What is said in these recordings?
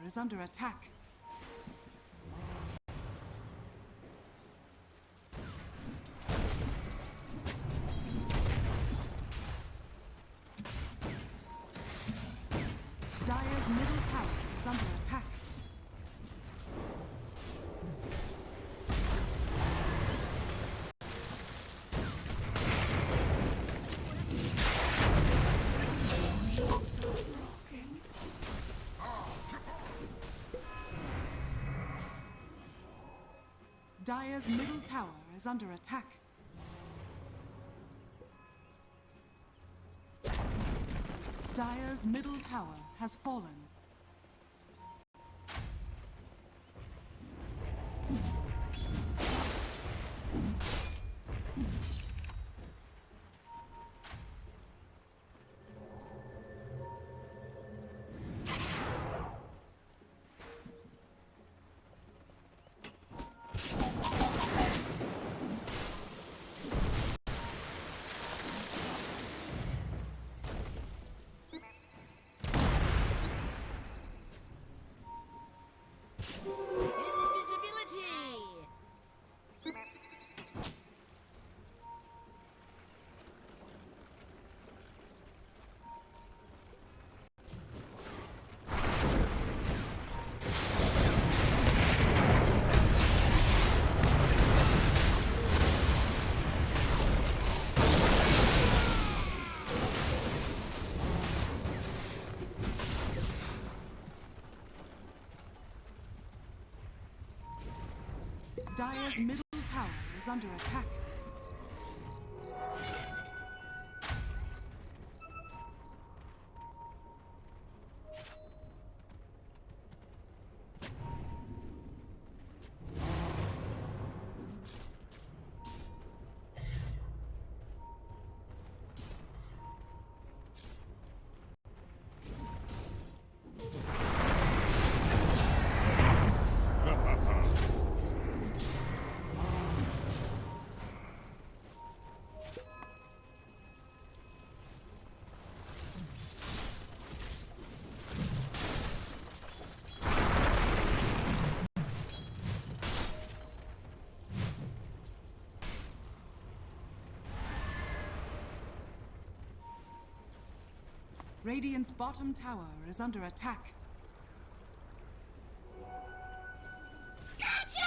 is under attack. Dire's middle tower is under attack. Dire's middle tower is under attack. Dire's middle tower has fallen. Dire's middle tower is under attack. Radiant's bottom tower is under attack. Gotcha!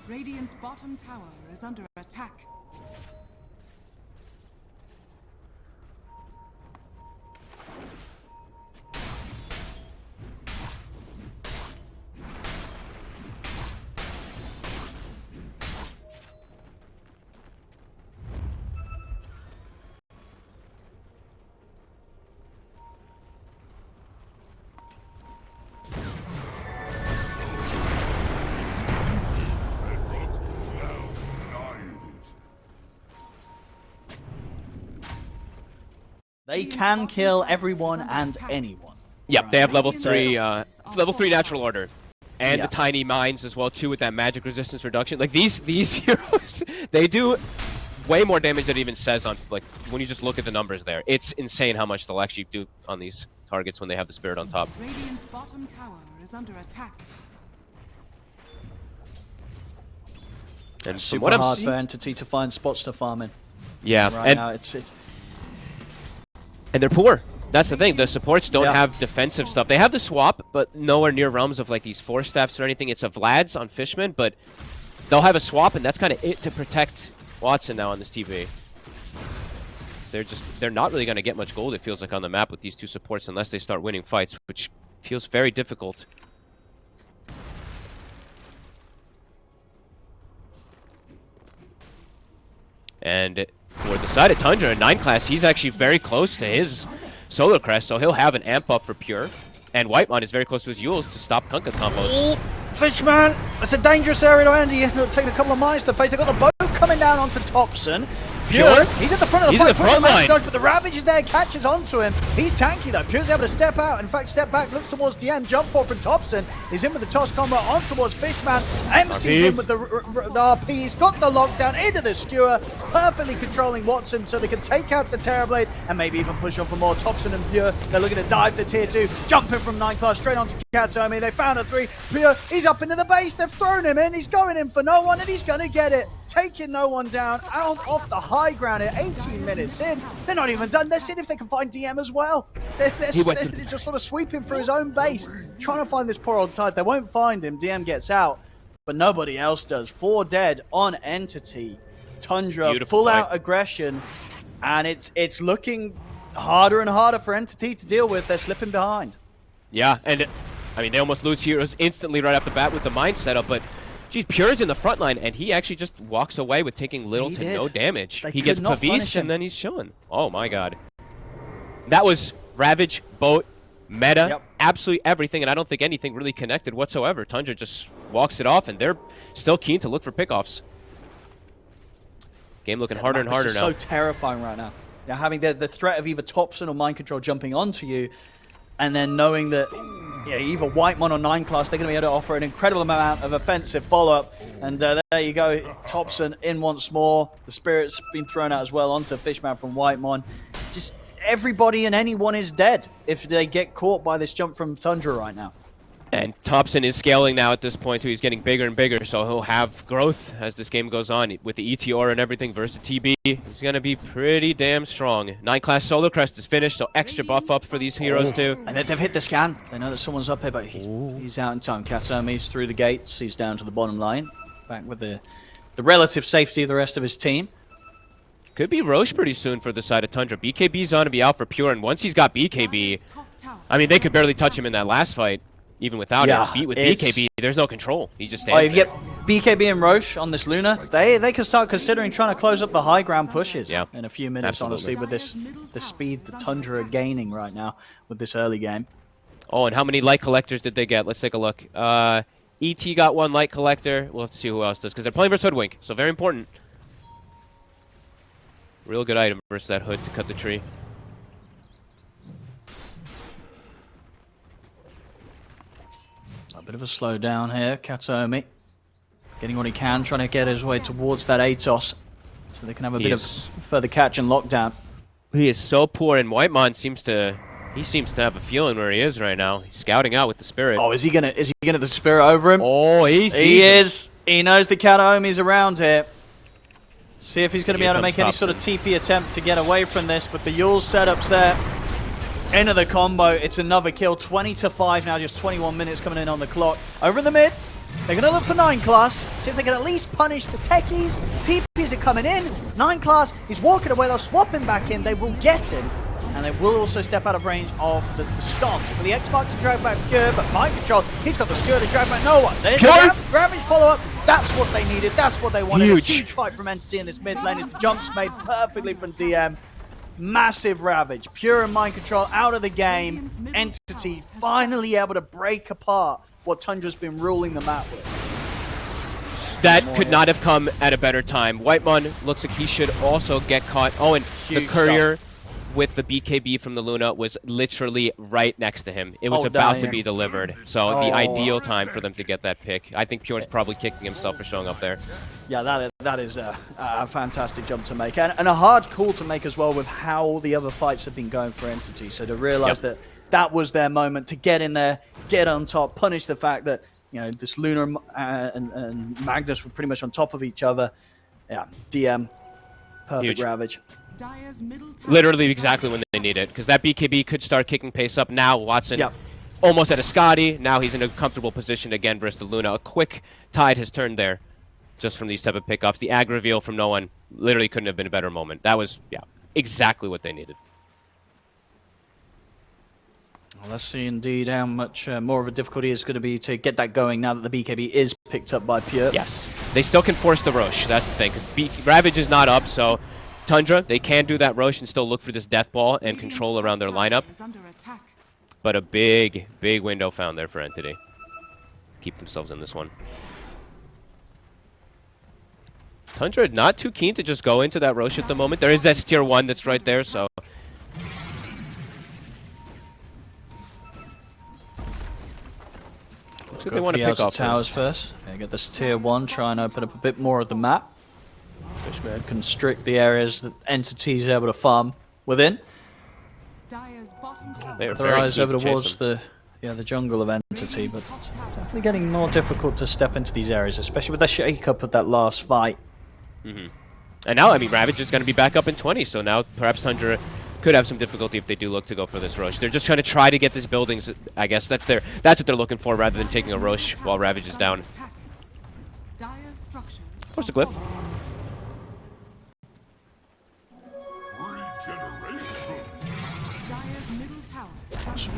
Radiant's bottom tower is under attack. They can kill everyone and anyone. Yep, they have level 3 natural order. And the tiny mines as well too with that magic resistance reduction. Like these heroes, they do way more damage than it even says on, like, when you just look at the numbers there. It's insane how much they'll actually do on these targets when they have the spirit on top. Radiant's bottom tower is under attack. And it's super hard for Entity to find spots to farm in. Yeah, right now and they're poor. That's the thing. The supports don't have defensive stuff. They have the swap, but nowhere near realms of like these force staffs or anything. It's a Vlad's on Fishman, but they'll have a swap, and that's kind of it to protect Watson now on this TV. So they're not really going to get much gold, it feels like, on the map with these two supports unless they start winning fights, which feels very difficult. And for the side of Tundra, in 9 class, he's actually very close to his Solar Crest, so he'll have an amp up for Pure. And Whitemon is very close to his Yules to stop Kunkka combos. Oh, Fishman! It's a dangerous area to end. He has taken a couple of mines to face. They've got the boat coming down onto Thompson. Pure, he's at the front of the He's in fight, the front line. but the Ravage is there, catches onto him. He's tanky though. Pure's able to step out. In fact, step back, looks towards DM, jump forward from Thompson. He's in with the toss combo on towards Fishman. MC's in with the RP. He's got the lockdown into the skewer, perfectly controlling Watson so they can take out the Terrorblade and maybe even push on for more. Thompson and Pure, they're looking to dive the tier 2, jumping from 9 class straight onto Katsomi. They found a 3. Pure, he's up into the base. They've thrown him in. He's going in for no one and he's going to get it. Taking no one down out off the high ground at 18 minutes in. They're not even done. They're seeing if they can find DM as well. They're just sort of sweeping through his own base, trying to find this poor old Tide. They won't find him. DM gets out, but nobody else does. 4 dead on Entity. Tundra, Beautiful full out fight. aggression, and it's looking harder and harder for Entity to deal with. They're slipping behind. Yeah, and I mean, they almost lose heroes instantly right off the bat with the mine setup, but geez, Pure's in the front line, and he actually just walks away with taking little to no damage. He gets Pavised, and then he's chilling. Oh my god. That was Ravage, Boat, meta, absolutely everything, and I don't think anything really connected whatsoever. Tundra just walks it off, and they're still keen to look for pickoffs. Game looking harder and harder now. So terrifying right now. Now having the threat of either Thompson or Mind Control jumping onto you, and then knowing that either Whitemon or 9 class, they're going to be able to offer an incredible amount of offensive follow-up. And there you go, Thompson in once more. The Spirit's been thrown out as well onto Fishman from Whitemon. Just everybody and anyone is dead if they get caught by this jump from Tundra right now. And Thompson is scaling now at this point, too. He's getting bigger and bigger, so he'll have growth as this game goes on. With the ETR and everything versus TB, he's going to be pretty damn strong. 9 class Solar Crest is finished, so extra buff up for these heroes, too. And they've hit the scan. They know that someone's up here, but he's out in time. Katsumi's through the gates. He's down to the bottom line. Back with the relative safety of the rest of his team. Could be Roche pretty soon for the side of Tundra. BKB's on to be out for Pure, and once he's got BKB, I mean, they could barely touch him in that last fight. Even without him, with BKB, there's no control. He just stands there. BKB and Roche on this Luna, they can start considering trying to close up the high ground pushes in a few minutes, honestly, with the speed the Tundra are gaining right now with this early game. Oh, and how many light collectors did they get? Let's take a look. ET got 1 light collector. We'll have to see who else does, because they're playing versus Hoodwink, so very important. Real good item versus that Hood to cut the tree. A bit of a slowdown here, Katsumi. Getting what he can, trying to get his way towards that Atos, so they can have a bit of further catch and lockdown. He is so poor, and Whitemon seems to have a feeling where he is right now. He's scouting out with the Spirit. Oh, is he gonna the Spirit over him? Oh, he is. He knows the Katsumi's around here. See if he's gonna be able to make any sort of TP attempt to get away from this, but the Yule setup's there. End of the combo, it's another kill, 20-5 now, just 21 minutes coming in on the clock. Over in the mid, they're going to look for 9 class, see if they can at least punish the techies. TPs are coming in, 9 class, he's walking away, they'll swap him back in, they will get him. And they will also step out of range of the stomp. For the X-Mark to drag back Pure, but Mind Control, he's got the Skewer to drag back no one. There's the Ravage follow-up, that's what they needed, that's what they wanted. A huge fight from Entity in this mid lane, his jumps made perfectly from DM. Massive Ravage, Pure and Mind Control out of the game. Entity finally able to break apart what Tundra's been ruling the map with. That could not have come at a better time. Whitemon looks like he should also get caught. Oh, and the Courier with the BKB from the Luna was literally right next to him. It was about to be delivered. So the ideal time for them to get that pick. I think Pure's probably kicking himself for showing up there. Yeah, that is a fantastic jump to make. And a hard call to make as well with how the other fights have been going for Entity. So to realize that was their moment to get in there, get on top, punish the fact that, you know, this Luna and Magnus were pretty much on top of each other. Yeah, DM, perfect Ravage. Literally exactly when they need it, because that BKB could start kicking pace up. Now Watson almost at a Scotty. Now he's in a comfortable position again versus the Luna. A quick tide has turned there just from these type of pickoffs. The ag reveal from no one literally couldn't have been a better moment. That was, exactly what they needed. Well, let's see indeed how much more of a difficulty it's going to be to get that going now that the BKB is picked up by Pure. Yes, they still can force the Roche. That's the thing, because Ravage is not up, so Tundra, they can do that Roche and still look for this Death Ball and control around their lineup. But a big window found there for Entity. Keep themselves in this one. Tundra not too keen to just go into that Rosh at the moment. There is that tier 1 that's right there, so... Looks like they want to pick off towers first. Yeah, get this tier 1, try and open up a bit more of the map. Fishman constrict the areas that entities are able to farm within. Dire's bottom tower. They are Their very eyes keen over to chase towards them. the jungle of entity, but it's definitely getting more difficult to step into these areas, especially with the shake-up of that last fight. And now, I mean, Ravage is going to be back up in 20, so now perhaps Tundra could have some difficulty if they do look to go for this Rosh. They're just trying to get these buildings. I guess that's what they're looking for, rather than taking a Rosh while Ravage is down. Of course, the glyph.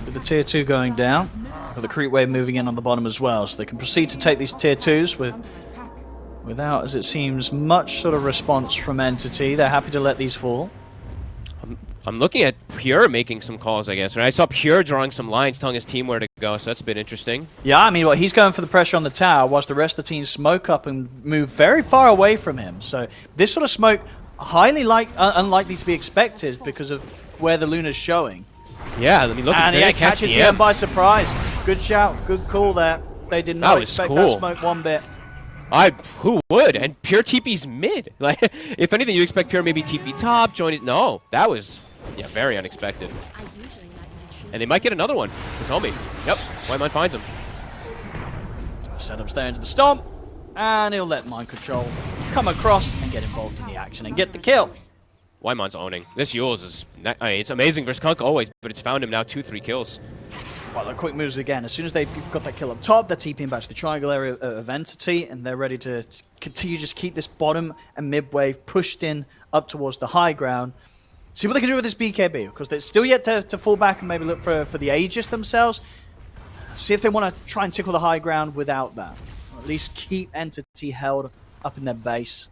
With the tier 2 going down, got the creep wave moving in on the bottom as well, so they can proceed to take these tier 2s without, as it seems, much sort of response from entity. They're happy to let these fall. I'm looking at Pure making some calls, I guess. Right? I saw Pure drawing some lines, telling his team where to go, so that's a bit interesting. Yeah, I mean, well, he's going for the pressure on the tower, whilst the rest of the team smoke up and move very far away from him. So this sort of smoke, highly unlikely to be expected because of where the Luna's showing. Yeah, I mean, look at yeah, catching DM by surprise. Good shout, good call there. They did not expect that smoke one bit. Who would? And Pure TP's mid. Like, if anything, you expect Pure maybe TP top, join it. No, that was, yeah, very unexpected. And they might get another one. They told me. Yep, Whitemon finds him. Setups there into the stomp, and he'll let Mind Control come across and get involved in the action and get the kill. Whitemon's owning. This Yules is, I mean, it's amazing versus Kunk always, but it's found him now 2-3 kills. Well, the quick moves again. As soon as they've got that kill up top, they're TPing back to the triangle area of entity, and they're ready to continue just keep this bottom and mid wave pushed in up towards the high ground. See what they can do with this BKB, because they're still yet to fall back and maybe look for the Aegis themselves. See if they want to try and tickle the high ground without that. Or at least keep entity held up in their base.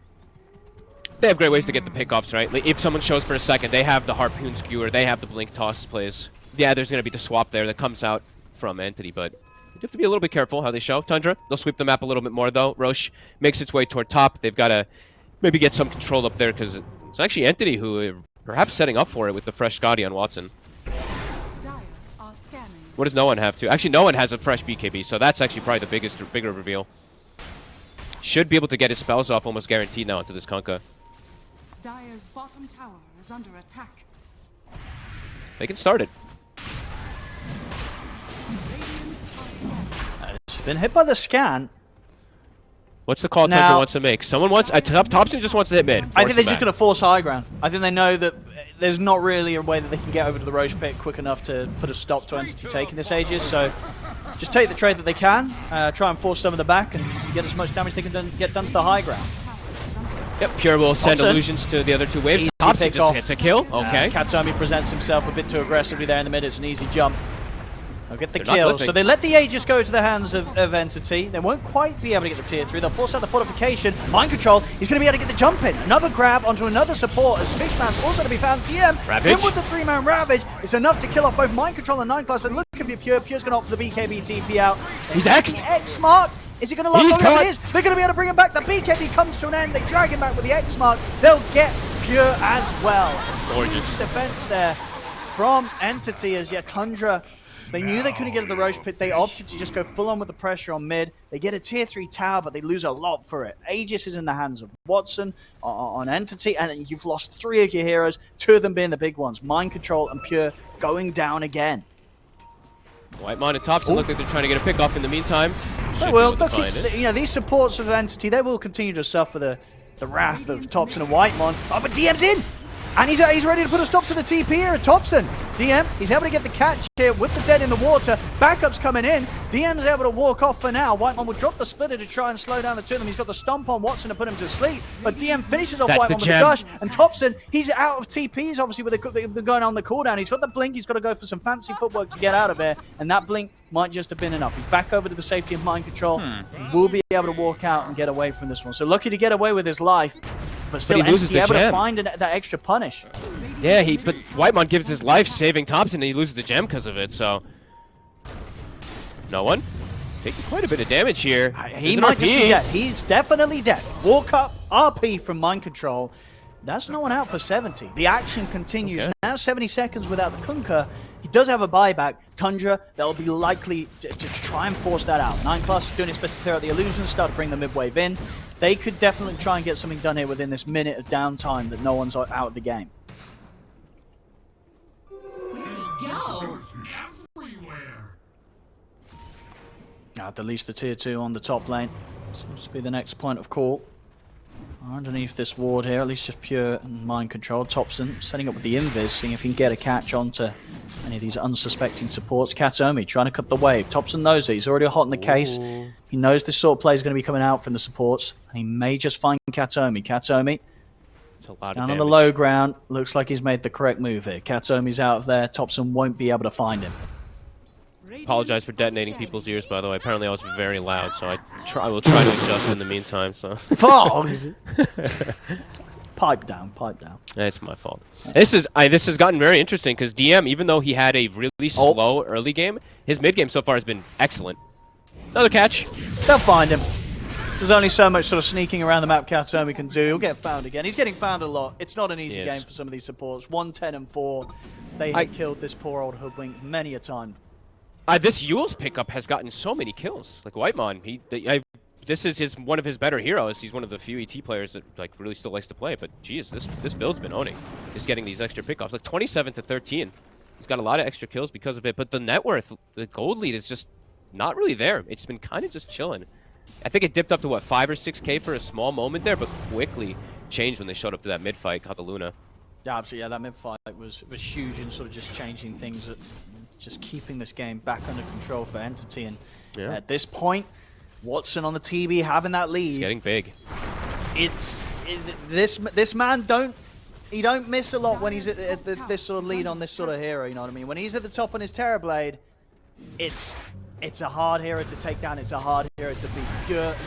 They have great ways to get the pickoffs, right? Like, if someone shows for a second, they have the Harpoon Skewer, they have the Blink Toss plays. Yeah, there's going to be the swap there that comes out from Entity, but you have to be a little bit careful how they show. Tundra, they'll sweep the map a little bit more, though. Rosh makes its way toward top. They've got to maybe get some control up there, because it's actually Entity who are perhaps setting up for it with the fresh Scotty on Watson. What does no one have to? Actually, no one has a fresh BKB, so that's actually probably the bigger reveal. Should be able to get his spells off almost guaranteed now into this Kunkka. Dire's bottom tower is under attack. They can start it. It's been hit by the scan. What's the call Tundra wants to make? Someone wants... Thompson just wants to hit mid. I think they're just going to force high ground. I think they know that there's not really a way that they can get over to the Roche pit quick enough to put a stop to Entity taking this Aegis, so just take the trade that they can, try and force some of the back and get as much damage they can get done to the high ground. Yep, Pure will send illusions to the other two waves. Easy Thompson just hits a kill. Okay. Katsuми presents himself a bit too aggressively there in the mid. It's an easy jump. They'll get the They're kill. So they let the Aegis go to the hands of Entity. They won't quite be able to get the tier 3. They'll force out the fortification. Mind Control, he's going to be able to get the jump in. Another grab onto another support as Fishman's also to be found. DM Ravage. in with the 3-man Ravage. It's enough to kill off both Mind Control and 9 Class. They look at Pure. Pure's going to opt for the BKB TP out. He's X'd. The X mark. Is it going to last He's long enough? cut. It is. They're going to be able to bring him back. The BKB comes to an end. They drag him back with the X mark. They'll get Pure as well. Gorgeous. Defense there from Entity as yet Tundra. They knew they couldn't get to the Roche pit. They opted to just go full on with the pressure on mid. They get a tier 3 tower, but they lose a lot for it. Aegis is in the hands of Watson on Entity, and you've lost 3 of your heroes, 2 of them being the big ones. Mind Control and Pure going down again. Whitemon and Thompson look like they're trying to get a pick off in the meantime. They will. You know, these supports of Entity, they will continue to suffer the wrath of Thompson and Whitemon. Oh, but DM's in! And he's ready to put a stop to the TP here at Thompson. DM, he's able to get the catch here with the dead in the water. Backup's coming in. DM's able to walk off for now. Whitemon will drop the splitter to try and slow down the two of them. He's got the stomp on Watson to put him to sleep. But DM finishes off Whitemon with the gush. And Thompson, he's out of TPs, obviously, with the going on the cooldown. He's got the blink. He's got to go for some fancy footwork to get out of there. And that blink might just have been enough. He's back over to the safety of Mind Control. Will be able to walk out and get away from this one. So lucky to get away with his life. But still, he loses the able gem. to find that extra punish. Yeah, but Whitemon gives his life saving Thompson, and he loses the gem because of it, so... No one? taking quite a bit of damage here. He might just be dead. He's definitely dead. Walk up, RP from Mind Control. That's no one out for 70. The action continues. Okay. Now 70 seconds without the Kunkka. He does have a buyback. Tundra, they'll be likely to try and force that out. 9+ doing its best to clear out the illusions, start to bring the mid-wave in. They could definitely try and get something done here within this minute of downtime that no one's out of the game. Go. At the least the tier 2 on the top lane. Seems to be the next point of call. Underneath this ward here, at least just pure and mind control. Thompson setting up with the invis, seeing if he can get a catch onto any of these unsuspecting supports. Katomi trying to cut the wave. Thompson knows it. He's already hot in the case. He knows this sort of play is going to be coming out from the supports. And he may just find Katomi. Katomi down on the low ground. Looks like he's made the correct move here. Katomi's out of there. Thompson won't be able to find him. Apologize for detonating people's ears, by the way. Apparently I was very loud, so I will try to adjust in the meantime. So Pipe down, pipe down. It's my fault. This has gotten very interesting because DM, even though he had a really slow early game, his mid game so far has been excellent. Another catch. They'll find him. There's only so much sort of sneaking around the map Katomi can do. He'll get found again. He's getting found a lot. It's not an easy game for some of these supports. 110 and 4. They have killed this poor old hoodwink many a time. This Yule's pickup has gotten so many kills. Like Whitemon, this is one of his better heroes. He's one of the few ET players that like really still likes to play. But geez, this build's been owning. He's getting these extra pickups, like 27 to 13. He's got a lot of extra kills because of it. But the net worth, the gold lead, is just not really there. It's been kind of just chilling. I think it dipped up to what 5 or 6K for a small moment there, but quickly changed when they showed up to that mid fight, caught the Luna. Yeah, absolutely. Yeah, that mid fight was huge in sort of just changing things. Just keeping this game back under control for Entity, and at this point, Watson on the TB having that lead. It's getting big. This man don't miss a lot when he's at this sort of lead on this sort of hero. You know what I mean? When he's at the top on his Terrorblade, it's a hard hero to take down. It's a hard hero to beat.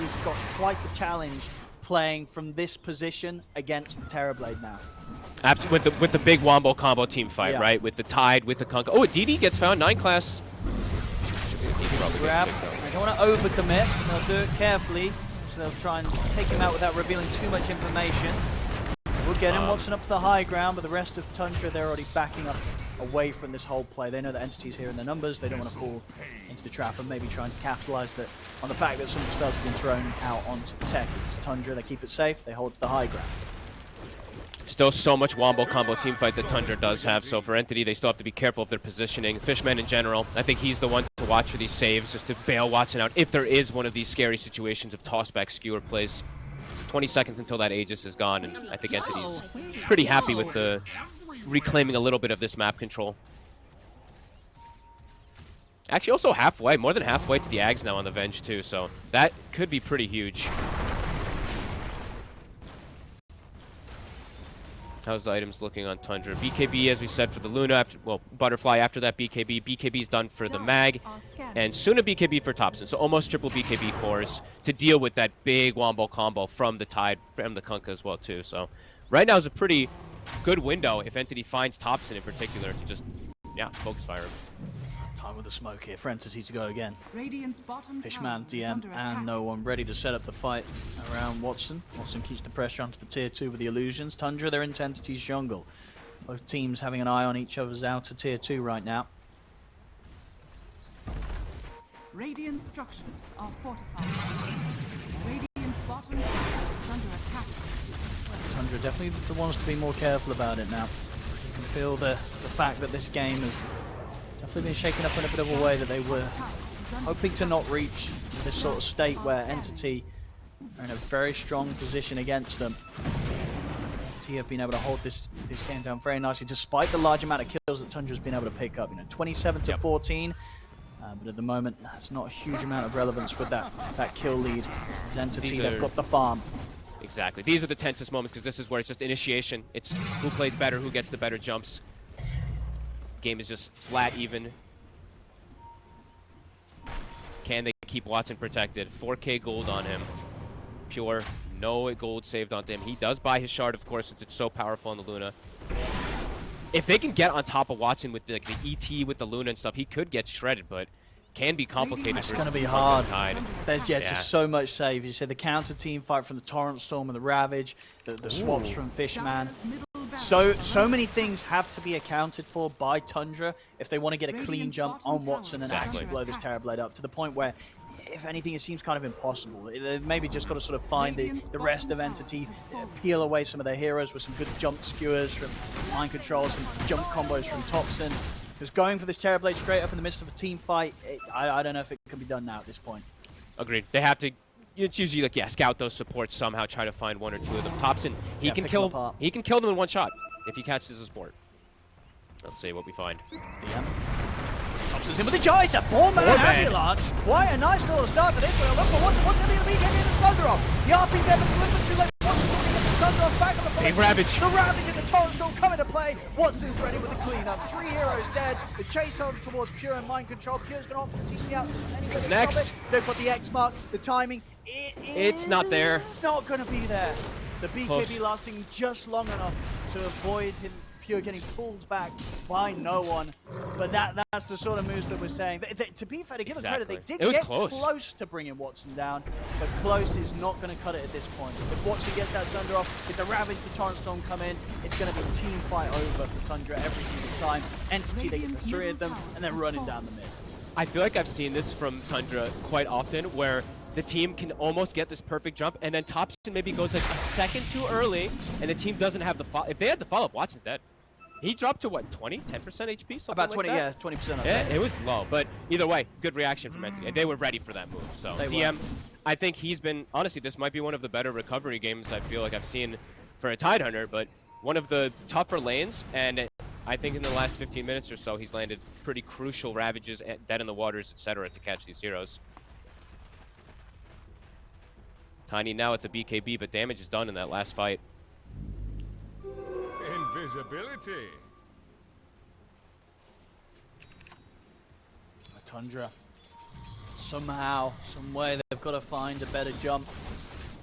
He's got quite the challenge playing from this position against the Terrorblade now. Absolutely, with the big Wombo combo team fight, right? With the Tide, with the Kunkka. Oh, DD gets found, 9 class. Grab. They don't want to overcommit. They'll do it carefully. So they'll try and take him out without revealing too much information. We'll get him Watson up to the high ground, but the rest of Tundra, they're already backing up away from this whole play. They know that Entity's here in their numbers. They don't want to fall into the trap and maybe trying to capitalize on the fact that some of the spells have been thrown out onto Tech. It's Tundra, they keep it safe, they hold to the high ground. Still so much Wombo combo teamfight that Tundra does have, so for Entity, they still have to be careful of their positioning. Fishman in general, I think he's the one to watch for these saves, just to bail Watson out if there is one of these scary situations of tossback skewer plays. 20 seconds until that Aegis is gone, and I think Entity's pretty happy with the reclaiming a little bit of this map control. Actually, also halfway, more than halfway to the Ags now on the Venge too, so that could be pretty huge. How's the items looking on Tundra? BKB, as we said, for the Luna. Butterfly after that BKB. BKB's done for the Mag. And soon a BKB for Thompson. So almost triple BKB cores to deal with that big Wombo combo from the Tide, from the Kunkka as well, too. So right now is a pretty good window if Entity finds Thompson in particular to just, focus fire him. Time with the smoke here for Entity to go again. Bottom Fishman, DM, and no one ready to set up the fight around Watson. Watson keeps the pressure onto the tier 2 with the illusions. Tundra, they're into Entity's jungle. Both teams having an eye on each other's outer tier 2 right now. Radiant structures are fortified. Radiant's bottom tower is under attack. Tundra definitely the ones to be more careful about it now. You can feel the fact that this game has definitely been shaken up in a bit of a way that they were hoping to not reach this sort of state where Entity are in a very strong position against them. Entity have been able to hold this game down very nicely despite the large amount of kills that Tundra's been able to pick up. 27 to 14. But at the moment, that's not a huge amount of relevance with that kill lead. As Entity, they've got the farm. Exactly. These are the tensest moments because this is where it's just initiation. It's who plays better, who gets the better jumps. Game is just flat even. Can they keep Watson protected? 4K gold on him. Pure. No gold saved onto him. He does buy his shard, of course, since it's so powerful on the Luna. If they can get on top of Watson with the ET, with the Luna and stuff, he could get shredded, but can be complicated. It's for going to be Struggling hard. Tide. There's just so much save. You said the counter team fight from the Torrent Storm and the Ravage, the swaps from Fishman. So many things have to be accounted for by Tundra if they want to get a clean jump on Watson and actually blow this Terrorblade up to the point where, if anything, it seems kind of impossible. They've maybe just got to sort of find the rest of Entity, peel away some of their heroes with some good jump skewers from Mind Control, some jump combos from Thompson. Because going for this Terrorblade straight up in the midst of a team fight, I don't know if it can be done now at this point. Agreed. They have to. It's usually like, scout those supports somehow, try to find one or two of them. Thompson, he can kill them in one shot if he catches a support. Let's see what we find. DM. Thompson's in with the Joyce, a four-man ambulance. Quite a nice little start to this one. Look for what's going to be the BKB and the Thunderoff. The RP's there, but it's a little bit too late. Watson's going to get the Thunderoff back on the play. Ravage. The Ravage and the Torrent Storm come into play. Watson's ready with the cleanup. 3 heroes dead. The chase on towards Pure and Mind Control. Pure's going to opt for TP out. Next. They've got the X mark, the timing. It's not there. It's not going to be there. The BKB lasting just long enough to avoid him. Pure getting pulled back by no one, but that's the sort of moves that we're saying. To be fair, to give them credit, they did get close to bringing Watson down, but close is not going to cut it at this point. If Watson gets that Sunder off, if the Ravage, the Torrent Storm come in, it's going to be team fight over for Tundra every single time. Entity, they get the 3 of them, and they're running down the mid. I feel like I've seen this from Tundra quite often, where the team can almost get this perfect jump, and then Thompson maybe goes like a second too early, and the team doesn't have the follow. If they had the follow-up, Watson's dead. He dropped to what, 20, 10% HP? Something About 20, like that? yeah, 20%. Yeah, it was low, but either way, good reaction from Entity. They were ready for that move. So DM, I think he's been, honestly, this might be one of the better recovery games I feel like I've seen for a Tidehunter, but one of the tougher lanes, and I think in the last 15 minutes or so, he's landed pretty crucial Ravages, Dead in the Waters, etc. to catch these heroes. Tiny now at the BKB, but damage is done in that last fight. Invisibility. Tundra. Somehow, some way, they've got to find a better jump.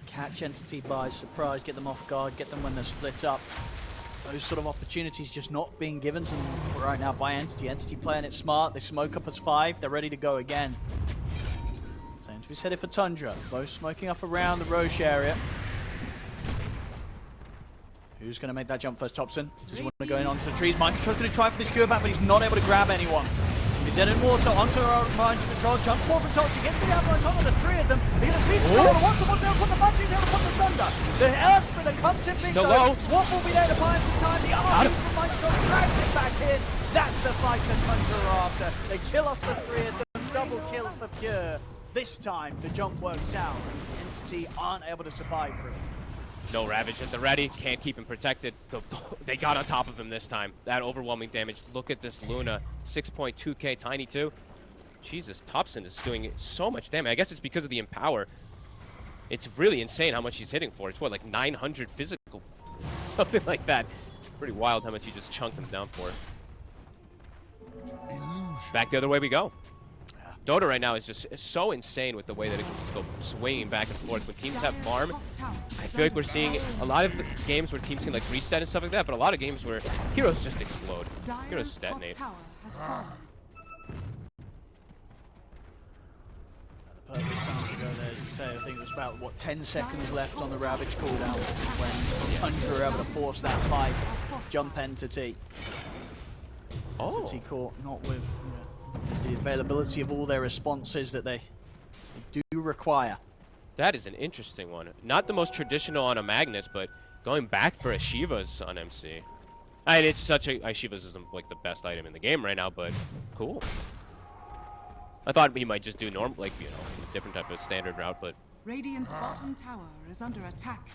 Catch Entity by surprise, get them off guard, get them when they're split up. Those sort of opportunities just not being given to them right now by Entity. Entity playing it smart, they smoke up as 5, they're ready to go again. Same to be said for Tundra. Both smoking up around the Roche area. Who's going to make that jump first? Thompson. Does he want to go in onto the trees? Mind Control's going to try for the skewer back, but he's not able to grab anyone. He's dead in water, onto Mind Control, jump forward from Thompson, gets the avalanche on the 3 of them. They're going to sleep the once able to put the bunches, able to put the Sunder. The Elspeth that comes in big though. Swap will be there to buy him some time. The other from Mind Control drags him back in. That's the fight that Tundra are after. They kill off the 3 of them, double kill for Pure. This time, the jump works out. Entity aren't able to survive for it. No Ravage at the ready, can't keep him protected. They got on top of him this time. That overwhelming damage. Look at this Luna, 6.2k, Tiny too. Jesus, Thompson is doing so much damage. I guess it's because of the Empower. It's really insane how much he's hitting for. It's what, like 900 physical? Something like that. Pretty wild how much he just chunked him down for. Back the other way we go. Dota right now is just so insane with the way that it can just go swinging back and forth. When teams have farm, I feel like we're seeing a lot of the games where teams can like reset and stuff like that, but a lot of games where heroes just explode. Heroes just detonate. The perfect time to go there, as you say. I think it was about, what, 10 seconds left on the Ravage cooldown when Tundra were able to force that fight. Jump Entity. Entity caught not with the availability of all their responses that they do require. That is an interesting one. Not the most traditional on a Magnus, but going back for a Shiva's on MC. And it's such a... Shiva's is like the best item in the game right now, but cool. I thought he might just do normal, like, you know, a different type of standard route, but... Radiant's bottom tower is under attack.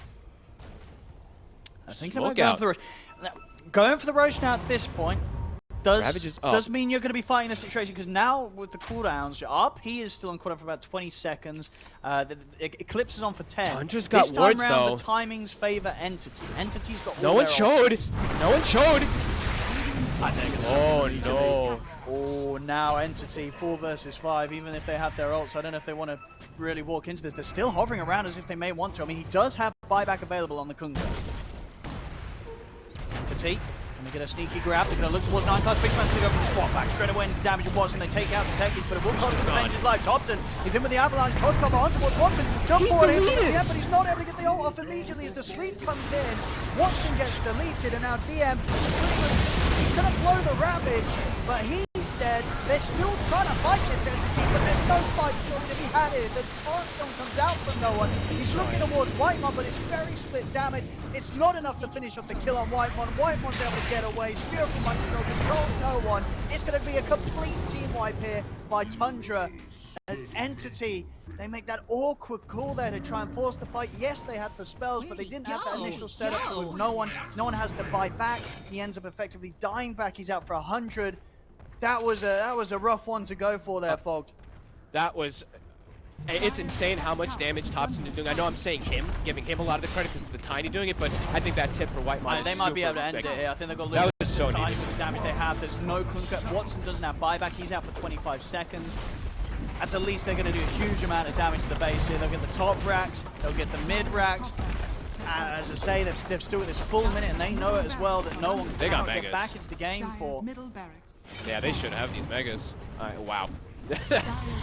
I think I'm going for the Roche now at this point. Does mean you're going to be fighting a situation, because now with the cooldowns up, he is still on cooldown for about 20 seconds. The Eclipse is on for 10. Tundra's got this time wards, round, though. The timings favor Entity. Entity's got all No one showed! No one showed! Oh no! Oh, now Entity 4 versus 5. Even if they have their ults, I don't know if they want to really walk into this. They're still hovering around as if they may want to. I mean, he does have buyback available on the Kunga. Entity Gonna get a sneaky grab. They're gonna look towards 9 cards. Big man's gonna go for the swap back straight away and damage of Watson. They take out the techies, but it will cost him Avengers life. Thompson is in with the avalanche. Toss cover on towards Watson. Jump forward here towards DM, but he's not able to get the ult off immediately as the sleep comes in. Watson gets deleted, and now DM, he's gonna blow the Ravage, but he's dead. They're still trying to fight this entity, but there's no fight to be had here. The torrent stone comes out from no one. He's looking towards Whitemon, but it's very split damage. It's not enough to finish off the kill on Whitemon. Whitemon's able to get away. Spear from Micro controls no one. It's going to be a complete team wipe here by Tundra. An entity, they make that awkward call there to try and force the fight. Yes, they had the spells, but they didn't have that initial setup with no one. No one has to buy back. He ends up effectively dying back. He's out for 100. That was a rough one to go for there, Fogged. That was... It's insane how much damage Thompson is doing. I know I'm saying him, giving him a lot of the credit because it's the Tiny doing it, but I think that tip for Whitemon They might be able to end it here. I think they've got that was so Tiny neat. with the damage they have. There's no Kunka. Watson doesn't have buyback. He's out for 25 seconds. At the least, they're going to do a huge amount of damage to the base here. They'll get the top racks. They'll get the mid racks. As I say, they've still got this full minute, and they know it as well that no one can get back into the game for. Yeah, they should have these megas. Wow.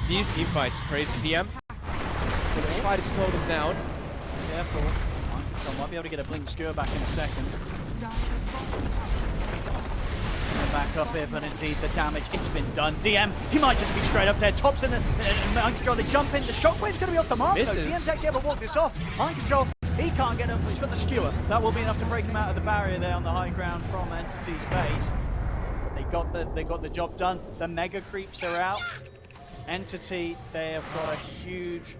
These team fights, crazy. DM, gonna try to slow them down. Careful. I might be able to get a blink skewer back in a second. Back up here, but indeed the damage, it's been done. DM, he might just be straight up there. Tops in the mind control, they jump in. The shockwave's going to be off the mark though. DM's actually able to walk this off. Mind control, he can't get him, but he's got the skewer. That will be enough to break him out of the barrier there on the high ground from Entity's base. But they got the job done. The mega creeps are out. Entity, they have got a huge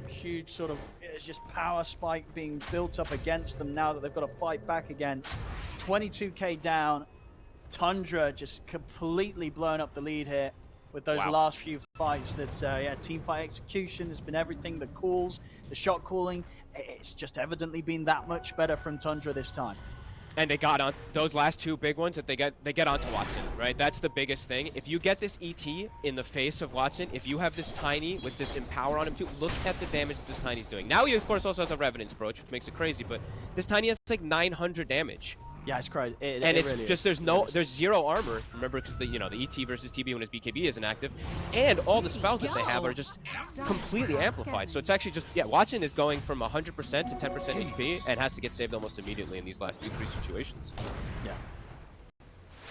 sort of just power spike being built up against them now that they've got to fight back against. 22k down. Tundra just completely blown up the lead here with those last few fights. That team fight execution has been everything. The calls, the shot calling, it's just evidently been that much better from Tundra this time. And they got on those last two big ones that they get onto Watson, right? That's the biggest thing. If you get this ET in the face of Watson, if you have this Tiny with this Empower on him too, look at the damage that this Tiny's doing. Now he of course also has a Revenant's Brooch, which makes it crazy, but this Tiny has like 900 damage. Yeah, it's crazy. And it's really just there's zero armor. Remember, because the ET versus TB when his BKB isn't active, and all the spells that they have are just completely amplified. So it's actually just Watson is going from 100% to 10% HP and has to get saved almost immediately in these last 2-3 situations. Yeah,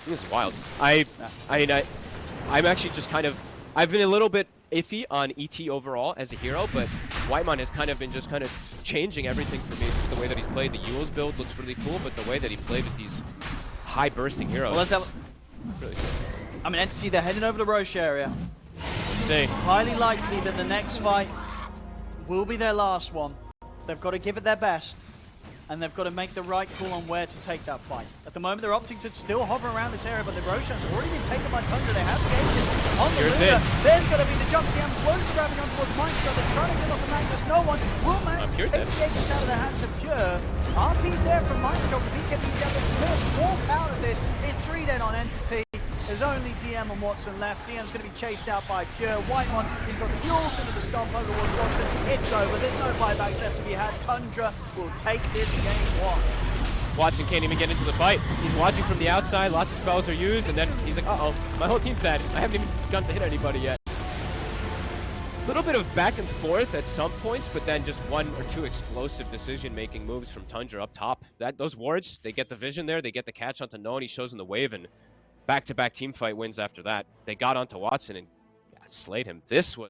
this is wild. I'm actually just I've been a little bit iffy on ET overall as a hero, but Whitemon has kind of been changing everything for me. The way that he's played, the Eul's build looks really cool, but the way that he played with these high bursting heroes is really cool. I mean, Entity, they're heading over the Roche area. Let's see. Highly likely that the next fight will be their last one. They've got to give it their best, and they've got to make the right call on where to take that fight. At the moment, they're opting to still hover around this area, but the Roshan's already been taken by Tundra. They have the agent on the Luda. There's going to be the jump. TM close to grabbing on towards Mindshot. They're trying to get off the Magnus. No one will manage to take the agents out of the hands of Pure. RP's there from Mindshot. The BKB's able to clear more out of this. It's 3 dead on Entity. There's only DM and Watson left. DM's going to be chased out by Pure. Whitemon, he's got the Yules into the stomp over towards Watson. It's over. There's no buybacks left to be had. Tundra will take this game 1. Watson can't even get into the fight. He's watching from the outside. Lots of spells are used, and then he's like, uh-oh, my whole team's dead. I haven't even gotten to hit anybody yet. A little bit of back and forth at some points, but then just 1 or 2 explosive decision-making moves from Tundra up top. Those wards, they get the vision there, they get the catch onto Noah, and he shows in the wave, and back-to-back team fight wins after that. They got onto Watson and slayed him. This was